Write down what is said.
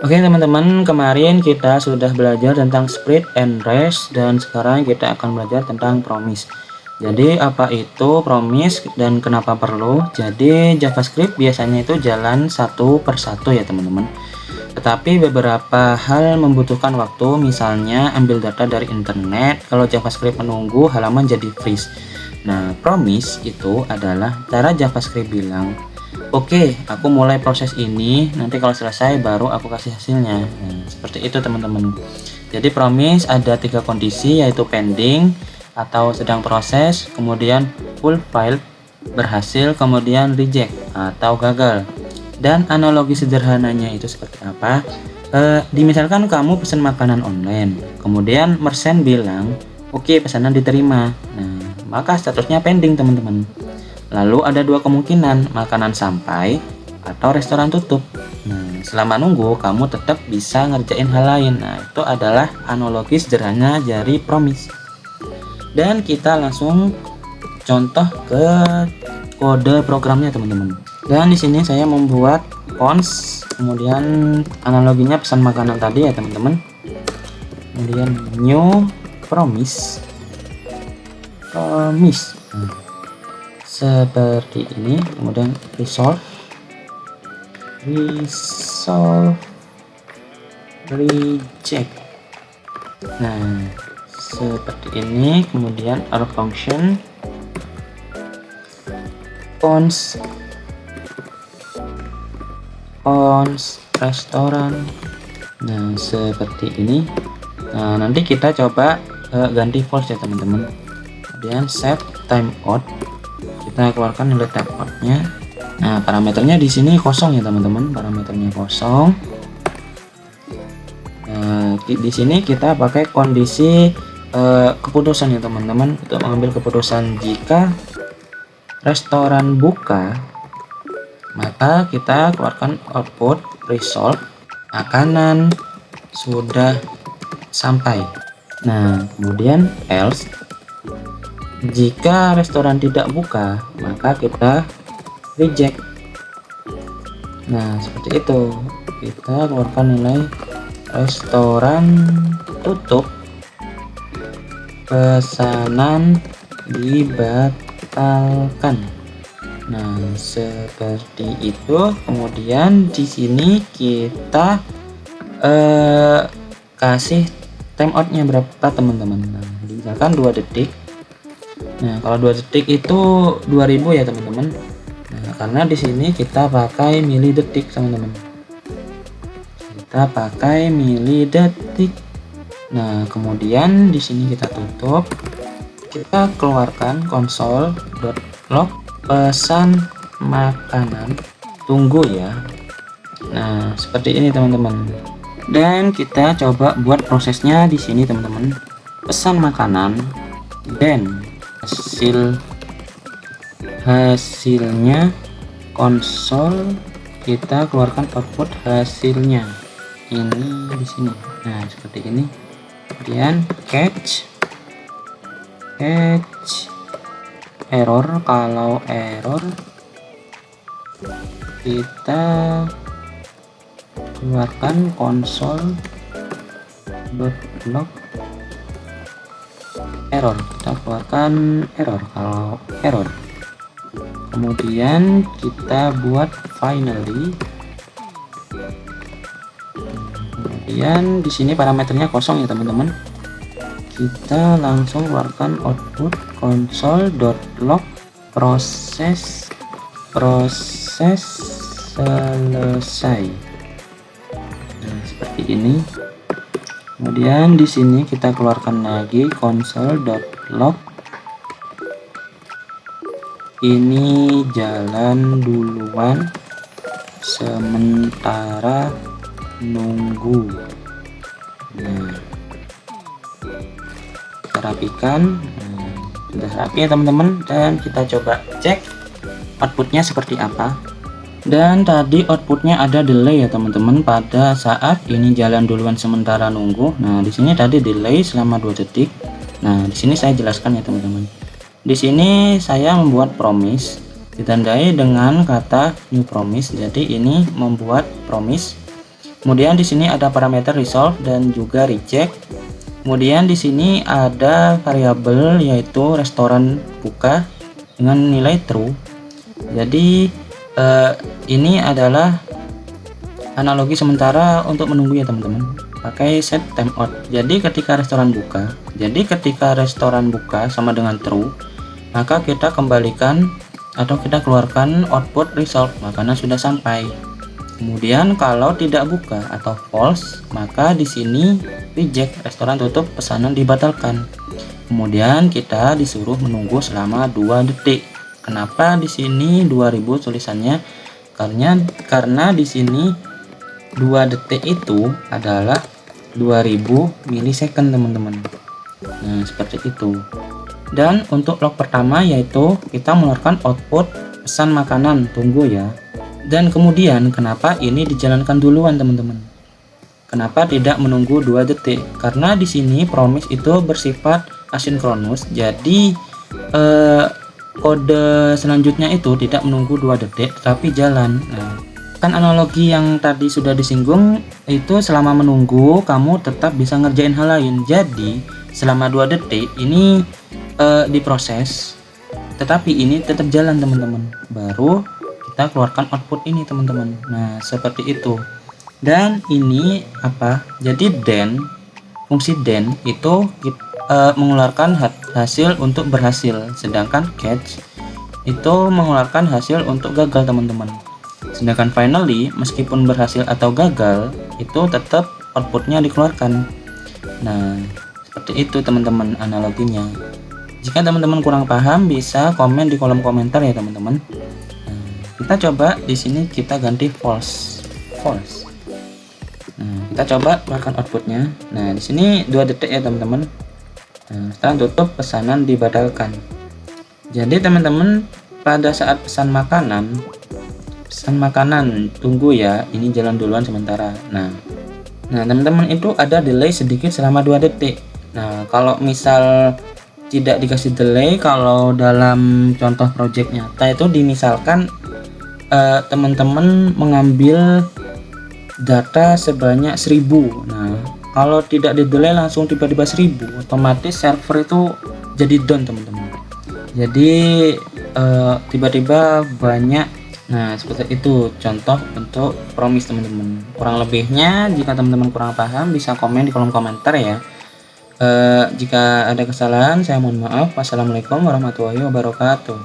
Oke teman-teman, kemarin kita sudah belajar tentang split and rest dan sekarang kita akan belajar tentang promise. Jadi apa itu promise dan kenapa perlu? Jadi JavaScript biasanya itu jalan satu persatu ya teman-teman. Tetapi beberapa hal membutuhkan waktu, misalnya ambil data dari internet. Kalau JavaScript menunggu, halaman jadi freeze. Nah, promise itu adalah cara JavaScript bilang, oke, aku mulai proses ini, nanti kalau selesai baru aku kasih hasilnya. Nah, seperti itu teman-teman. Jadi promise ada 3 kondisi, yaitu pending atau sedang proses, kemudian full file berhasil, kemudian reject atau gagal. Dan analogi sederhananya itu seperti apa? Misalkan kamu pesan makanan online, kemudian merchant bilang, oke, pesanan diterima. Nah, maka statusnya pending teman-teman. Lalu ada 2 kemungkinan, makanan sampai atau restoran tutup. Nah, selama nunggu kamu tetap bisa ngerjain hal lain. Nah, itu adalah analogi sederhana dari promise. Dan kita langsung contoh ke kode programnya teman-teman. Dan di sini saya membuat cons, kemudian analoginya pesan makanan tadi ya teman-teman. Kemudian new promise. Nah, seperti ini, kemudian resolve reject. Nah, seperti ini, kemudian our function cons restoran. Nah, seperti ini. Nah, nanti kita coba ganti false ya teman-teman. Kemudian set timeout, kita keluarkan nilai timeoutnya. Nah, parameternya di sini kosong ya teman-teman, parameternya kosong. Nah, di sini kita pakai kondisi keputusan ya teman-teman, untuk mengambil keputusan jika restoran buka, maka kita keluarkan output resolve makanan sudah sampai. Nah, kemudian else jika restoran tidak buka, maka kita reject. Nah, seperti itu. Kita keluarkan nilai restoran tutup, pesanan dibatalkan. Nah, seperti itu. Kemudian di sini kita kasih timeoutnya berapa teman-teman. Nah, misalkan 2 detik. Nah, kalau 2 detik itu 2000 ya teman-teman. Nah, karena di sini kita pakai milidetik teman-teman. Kita pakai milidetik. Nah, kemudian di sini kita tutup. Kita keluarkan console.log pesan makanan, tunggu ya. Nah, seperti ini teman-teman. Dan kita coba buat prosesnya di sini teman-teman. Pesan makanan dan hasilnya konsol, kita keluarkan output hasilnya ini di sini. Nah, seperti ini. Kemudian catch error. Kalau error kita keluarkan console.log error, kita keluarkan error kalau error. Kemudian kita buat finally. Kemudian di sini parameternya kosong ya teman-teman. Kita langsung keluarkan output console.log proses selesai. Nah, seperti ini. Kemudian di sini kita keluarkan lagi console.log ini jalan duluan sementara nunggu. Nah, kita rapikan. Sudah rapi ya teman-teman, dan kita coba cek outputnya seperti apa. Dan tadi outputnya ada delay ya teman-teman, pada saat ini jalan duluan sementara nunggu. Nah, di sini tadi delay selama 2 detik. Nah, di sini saya jelaskan ya teman-teman. Di sini saya membuat promise ditandai dengan kata new promise. Jadi ini membuat promise Kemudian di sini ada parameter resolve dan juga reject. Kemudian di sini ada variabel yaitu restoran buka dengan nilai true. Jadi ini adalah analogi sementara untuk menunggu ya teman-teman, pakai set timeout. Jadi ketika restoran buka sama dengan true, maka kita kembalikan atau kita keluarkan output resolve, makanya sudah sampai. Kemudian kalau tidak buka atau false, maka di sini reject, restoran tutup, pesanan dibatalkan. Kemudian kita disuruh menunggu selama 2 detik. Kenapa di sini 2000 tulisannya? Karena di sini 2 detik itu adalah 2000 milisecond teman-teman. Nah, seperti itu. Dan untuk log pertama yaitu kita mengeluarkan output pesan makanan, tunggu ya. Dan kemudian kenapa ini dijalankan duluan teman-teman? Kenapa tidak menunggu 2 detik? Karena di sini promise itu bersifat asinkronus. Jadi kode selanjutnya itu tidak menunggu 2 detik tapi jalan. Nah, kan analogi yang tadi sudah disinggung itu selama menunggu kamu tetap bisa ngerjain hal lain. Jadi selama 2 detik ini diproses, tetapi ini tetap jalan teman-teman. Baru kita keluarkan output ini teman-teman. Nah, seperti itu. Dan ini apa? Jadi fungsi then itu mengeluarkan hasil untuk berhasil, sedangkan catch itu mengeluarkan hasil untuk gagal teman-teman. Sedangkan finally meskipun berhasil atau gagal itu tetap outputnya dikeluarkan. Nah, seperti itu teman-teman analoginya. Jika teman-teman kurang paham bisa komen di kolom komentar ya teman-teman. Kita coba di sini kita ganti false. Nah, kita coba keluarkan outputnya. Nah, di sini 2 detik ya teman-teman. Nah, setelah tutup pesanan dibatalkan. Jadi teman-teman pada saat pesan makanan tunggu ya, ini jalan duluan sementara. Nah teman-teman itu ada delay sedikit selama 2 detik. Nah, kalau misal tidak dikasih delay, kalau dalam contoh project nyata itu dimisalkan teman-teman mengambil data sebanyak 1000. Nah, kalau tidak di delay langsung tiba-tiba 1000, otomatis server itu jadi down teman-teman. Jadi tiba-tiba banyak. Nah, seperti itu contoh untuk promise teman-teman. Kurang lebihnya jika teman-teman kurang paham bisa komen di kolom komentar ya. Jika ada kesalahan saya mohon maaf. Wassalamualaikum warahmatullahi wabarakatuh.